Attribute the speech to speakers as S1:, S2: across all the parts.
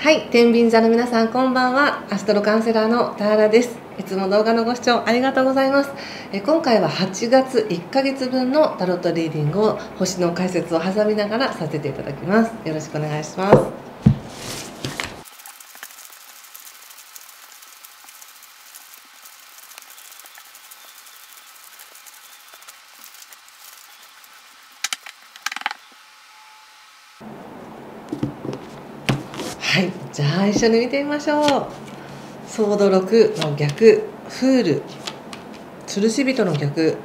S1: はい、天秤座の皆さんこんばんは。アストロカウンセラーの田原です。いつも動画のご視聴ありがとうございます。今回は8月1ヶ月分のタロットリーディングを星の解説を挟みながらさせていただきます。よろしくお願いします。はい、じゃあ一緒に見てみましょう。ソード6の逆、フール、吊るし人の逆、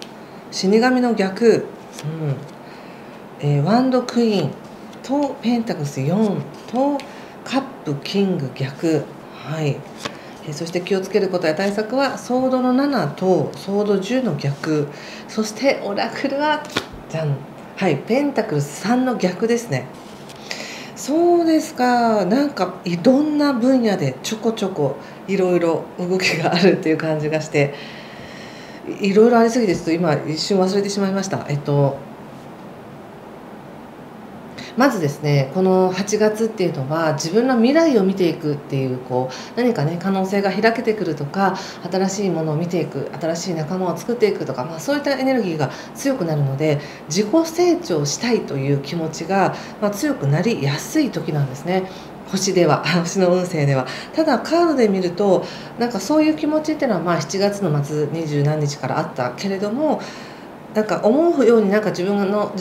S1: 死神の逆、ワンドクイーンとペンタクス4とカップキング逆、はい。そして気をつけることや対策はソードの7とソード10の逆、そしてオラクルはじゃん、はい、ペンタクル3の逆ですね。そうですか。なんかいろんな分野でちょこちょこいろいろ動きがあるっていう感じがして、いろいろありすぎてちょっと今一瞬忘れてしまいました。まずですね、この8月っていうのは自分の未来を見ていくっていう何かね可能性が開けてくるとか、新しいものを見ていく、新しい仲間を作っていくとか、そういったエネルギーが強くなるので、自己成長したいという気持ちが、強くなりやすい時なんですね。星では星の運勢では。ただカードで見るとなんかそういう気持ちっていうのは7月の末20何日からあったけれども、なんか思うようになんか自分の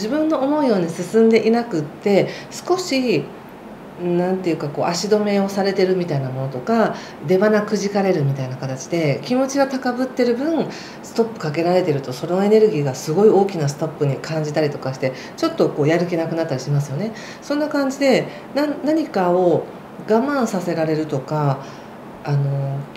S1: 思うように進んでいなくって、少しなんていうか足止めをされてるみたいなものとか、出花くじかれるみたいな形で気持ちが高ぶってる分ストップかけられてると、そのエネルギーがすごい大きなストップに感じたりとかして、ちょっとやる気なくなったりしますよね。そんな感じで何かを我慢させられるとか、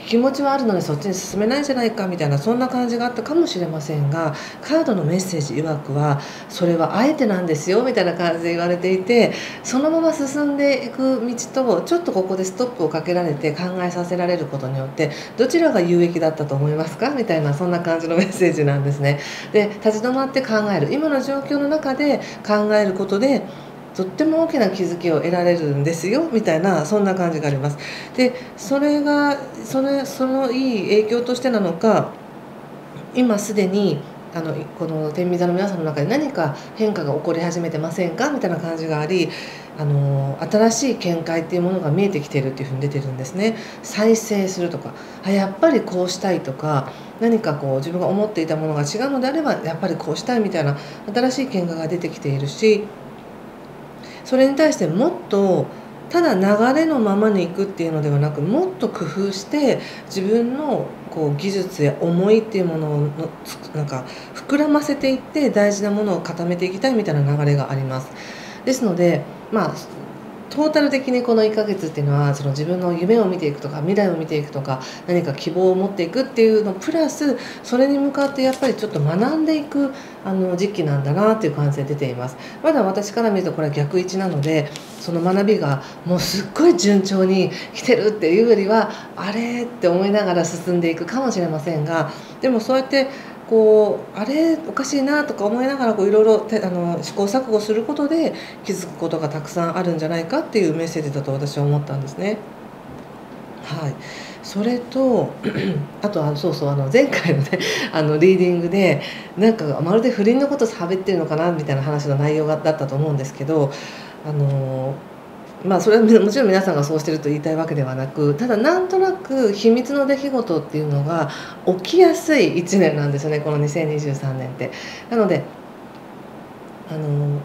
S1: 気持ちはあるのにそっちに進めないんじゃないかみたいな、そんな感じがあったかもしれませんが、カードのメッセージ曰くはそれはあえてなんですよみたいな感じで言われていて、そのまま進んでいく道とちょっとここでストップをかけられて考えさせられることによって、どちらが有益だったと思いますかみたいな、そんな感じのメッセージなんですね。で、立ち止まって考える、今の状況の中で考えることでとっても大きな気づきを得られるんですよみたいな、そんな感じがあります。でそれがそのいい影響としてなのか、今すでにこの天秤座の皆さんの中で何か変化が起こり始めてませんかみたいな感じがあり、新しい見解っていうものが見えてきてるっていうふうに出てるんですね。再生するとか、やっぱりこうしたいとか、何か自分が思っていたものが違うのであればやっぱりこうしたいみたいな新しい見解が出てきているし、それに対してもっとただ流れのままにいくっていうのではなく、もっと工夫して自分の技術や思いっていうものをなんか膨らませていって、大事なものを固めていきたいみたいな流れがあります。ですのでトータル的にこの1ヶ月っていうのは、その自分の夢を見ていくとか未来を見ていくとか、何か希望を持っていくっていうのプラス、それに向かってやっぱりちょっと学んでいく時期なんだなっていう感じで出ています。まだ私から見るとこれは逆位置なので、その学びがもうすっごい順調に来てるっていうよりは、あれって思いながら進んでいくかもしれませんが、でもそうやってあれおかしいなとか思いながらいろいろ試行錯誤することで気づくことがたくさんあるんじゃないかっていうメッセージだと私は思ったんですね。はい、それとあとそうそう、前回のねリーディングでなんかまるで不倫のこと喋ってるのかなみたいな話の内容だったと思うんですけど、それはもちろん皆さんがそうしてると言いたいわけではなく、ただなんとなく秘密の出来事っていうのが起きやすい1年なんですよね、この2023年って。なので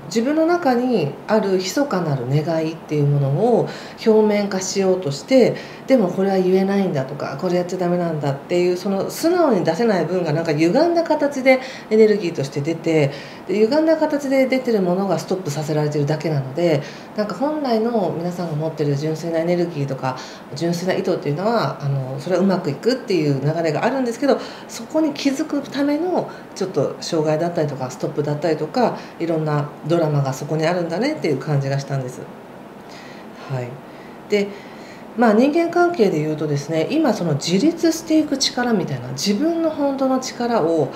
S1: 自分の中にある密かなる願いっていうものを表面化しようとして、でもこれは言えないんだとか、これやっちゃダメなんだっていう、その素直に出せない分がなんか歪んだ形でエネルギーとして出て、で歪んだ形で出てるものがストップさせられてるだけなので、なんか本来の皆さんが持ってる純粋なエネルギーとか純粋な意図っていうのはそれはうまくいくっていう流れがあるんですけど、そこに気づくためのちょっと障害だったりとかストップだったりとか、いろんなドラマがそこにあるんだねっていう感じがしたんです。はい、で人間関係でいうとですね、今その自立していく力みたいな、自分の本当の力を、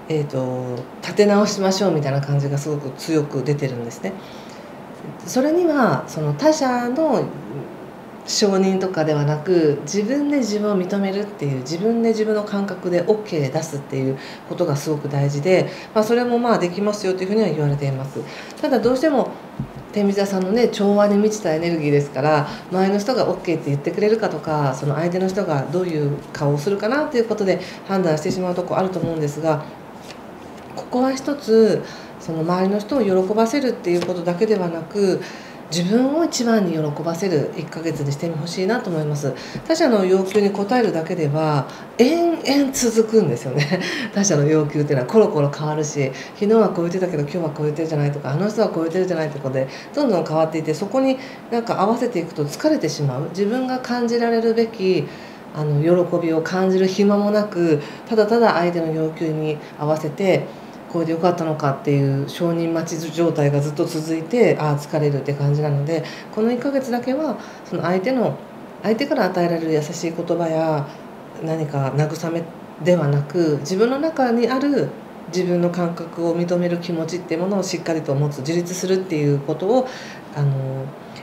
S1: 立て直しましょうみたいな感じがすごく強く出てるんですね。それにはその他者の承認とかではなく、自分で自分を認めるっていう、自分で自分の感覚で OK 出すっていうことがすごく大事で、それもできますよというふうには言われています。ただどうしても天秤座さんのね、調和に満ちたエネルギーですから、周りの人が OK って言ってくれるかとか、その相手の人がどういう顔をするかなということで判断してしまうところあると思うんですが、ここは一つ、その周りの人を喜ばせるっていうことだけではなく、自分を一番に喜ばせる1ヶ月にしてほしいなと思います。他者の要求に応えるだけでは延々続くんですよね。他者の要求っていうのはコロコロ変わるし、昨日はこう言ってたけど今日はこう言ってるじゃないとか、あの人はこう言ってるじゃないということでどんどん変わっていて、そこに合わせていくと疲れてしまう。自分が感じられるべき喜びを感じる暇もなく、ただただ相手の要求に合わせてこれで良かったのかっていう承認待ち状態がずっと続いて、疲れるって感じなので、この1ヶ月だけはその相手から与えられる優しい言葉や何か慰めではなく、自分の中にある自分の感覚を認める気持ちっていうものをしっかりと持つ、自立するっていうことを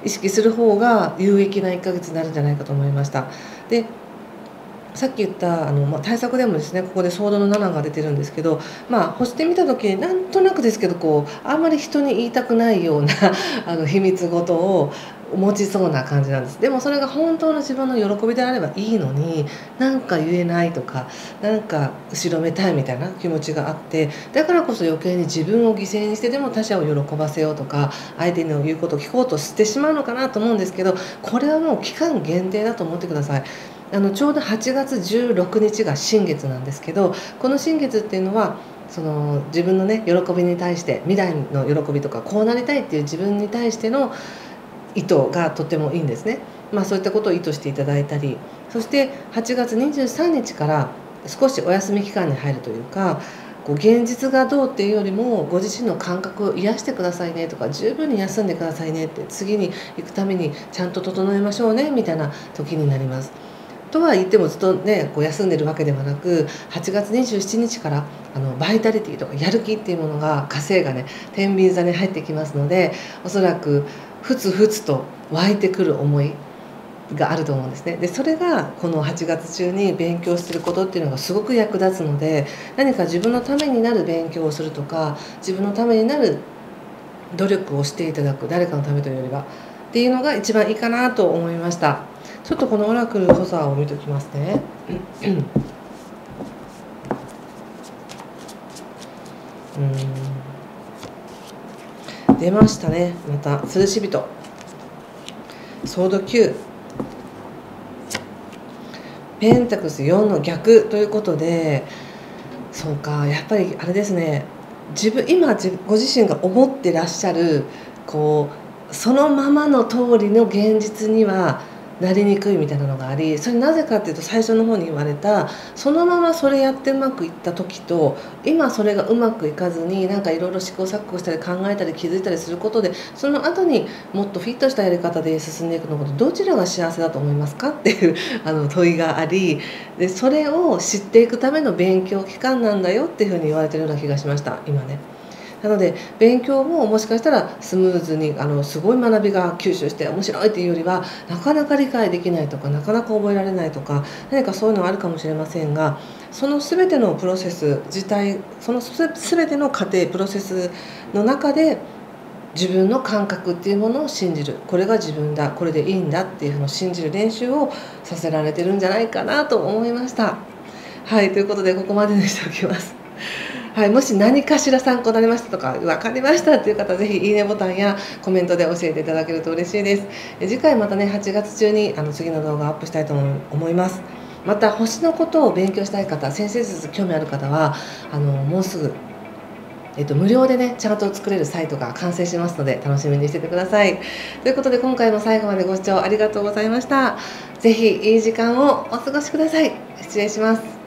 S1: 意識する方が有益な1ヶ月になるんじゃないかと思いました。で、さっき言った対策でもですね、ここでソードの7が出てるんですけど、干してみた時なんとなくですけど、あんまり人に言いたくないような秘密事を持ちそうな感じなんです。でもそれが本当の自分の喜びであればいいのに、なんか言えないとか、なんか後ろめたいみたいな気持ちがあって、だからこそ余計に自分を犠牲にしてでも他者を喜ばせようとか、相手の言うことを聞こうとしてしまうのかなと思うんですけど、これはもう期間限定だと思ってください。ちょうど8月16日が新月なんですけど、この新月っていうのはその自分のね、喜びに対して、未来の喜びとかこうなりたいっていう自分に対しての意図がとてもいいんですね。そういったことを意図していただいたり、そして8月23日から少しお休み期間に入るというか、現実がどうっていうよりもご自身の感覚を癒してくださいねとか、十分に休んでくださいねって、次に行くためにちゃんと整えましょうねみたいな時になります。とは言ってもずっとね休んでるわけではなく、8月27日からバイタリティとかやる気っていうものが、火星がね天秤座に入ってきますので、おそらくふつふつと湧いてくる思いがあると思うんですね。でそれがこの8月中に勉強することっていうのがすごく役立つので、何か自分のためになる勉強をするとか、自分のためになる努力をしていただく、誰かのためというよりはっていうのが一番いいかなと思いました。ちょっとこのオラクル補佐を見ておきますね。出ましたね。また吊るし人、ソード9、ペンタクス4の逆ということで、そうか、やっぱりあれですね、今ご自身が思ってらっしゃるそのままの通りの現実にはなりにくいみたいなのがあり、それなぜかっていうと、最初の方に言われたそのままそれやってうまくいった時と、今それがうまくいかずにいろいろ試行錯誤したり考えたり気づいたりすることで、その後にもっとフィットしたやり方で進んでいくのこと、どちらが幸せだと思いますかっていう問いがあり、でそれを知っていくための勉強期間なんだよっていうふうに言われてるような気がしました、今ね。なので勉強ももしかしたらスムーズにすごい学びが吸収して面白いっていうよりは、なかなか理解できないとか、なかなか覚えられないとか、何かそういうのがあるかもしれませんが、その全てのプロセス自体、その全ての過程プロセスの中で自分の感覚っていうものを信じる、これが自分だ、これでいいんだっていうのを信じる練習をさせられてるんじゃないかなと思いました。はい、ということでここまでにしておきます。はい、もし何かしら参考になりましたとか、分かりましたっていう方はぜひいいねボタンやコメントで教えていただけると嬉しいです。次回またね、8月中に次の動画をアップしたいと思います。また星のことを勉強したい方、先生術興味ある方はもうすぐ無料でねチャートを作れるサイトが完成しますので、楽しみにしててください。ということで、今回も最後までご視聴ありがとうございました。ぜひいい時間をお過ごしください。失礼します。